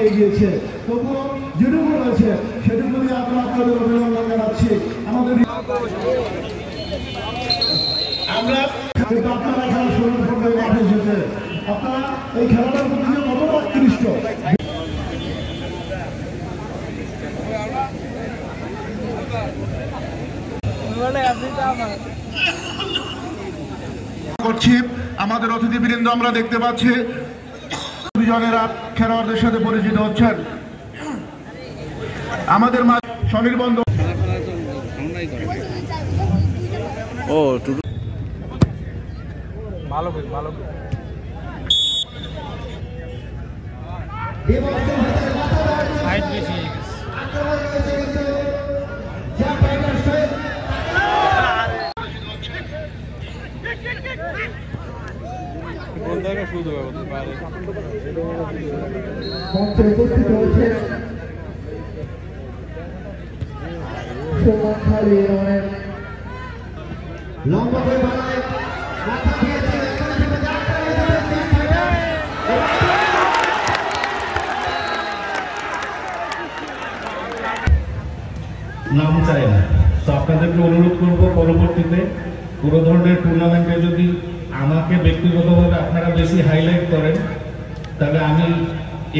এগিয়ে গিয়েছে, তবুও যেটুকু রয়েছে সেটুকু নিয়ে আমরা আপনাদের অভিনন্দন জানাচ্ছি। আমাদের আমরা আপনারা খেলা শুরু করতে মাঠে এসেছে, আপনারা এই খেলাটার প্রতি কতটা আকৃষ্ট করছি। আমাদের অতিথিবৃন্দ আমরা দেখতে পাচ্ছি দুজনেরা খেলোয়াড়দের সাথে পরিচিত হচ্ছেন। আমাদের স্বনির্বন্ধ ভালো ভালো হাইট বেশি শুরু হতে পারে। উপস্থিত হয়েছে লম্বা করে বাড়ায় নাম চাই না। তো আপনাদেরকে অনুরোধ করব পরবর্তীতে পুরো ধরনের টুর্নামেন্টে যদি আমাকে ব্যক্তিগতভাবে আপনারা বেশি হাইলাইট করেন, তাহলে আমি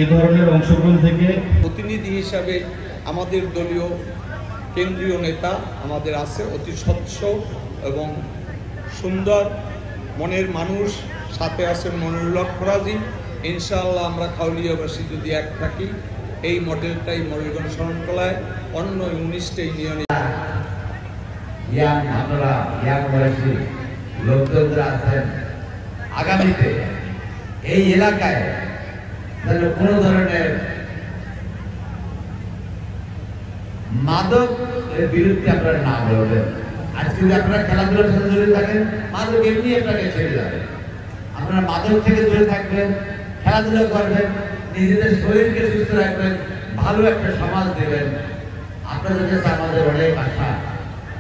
এ ধরনের অংশগ্রহণ থেকে প্রতিনিধি হিসাবে আমাদের দলীয় কেন্দ্রীয় নেতা আমাদের আছে, অতি স্বচ্ছ এবং সুন্দর মনের মানুষ, সাথে আছেন মনিরুল হক ফরাজি। ইনশাআল্লাহ আমরা খাউলিয়াবাসী যদি এক থাকি, এই মডেলটাই মরিগঞ্জ শরণকলায় অন্য 19টা ইউনিয়নে আপনারা লোকজনরা আছেন, আগামীতে এই এলাকায় কোনো ধরনের মাদক বিরুদ্ধে আপনারা না বলবেন। আজকে যদি আপনারা খেলাধুলার সাথে জড়িত থাকেন, মাদক এমনি আপনাকে ছেড়ে যাবে। আপনারা মাদক থেকে দূরে থাকবেন, খেলাধুলা করবেন, নিজেদের শরীরকে সুস্থ রাখবেন, ভালো একটা সমাজ দেবেন। আপনাদের কাছে আমাদের অনেক আশা।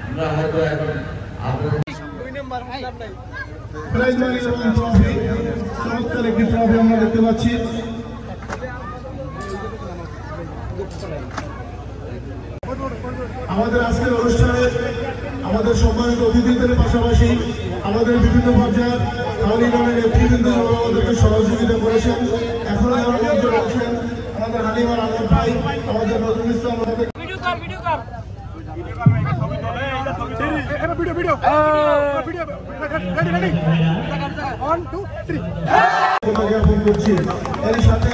আমরা হয়তো এখন আপনাদের চমৎকার একটি ট্রফি আমরা দেখতে পাচ্ছি। আমাদের আজকের অনুষ্ঠানে আমাদের সম্মানিত অতিথিদের পাশাপাশি আমাদের বিভিন্ন পর্যায়ের আওয়ামী নেতৃবৃন্দ আমাদেরকে সহযোগিতা করেছেন। এখনো যারা মঞ্চে রয়েছেন, আমাদের হালিমার আলম ভাই, আমাদের নজরুল ইসলাম, জ্ঞাপন করছি। এর সাথে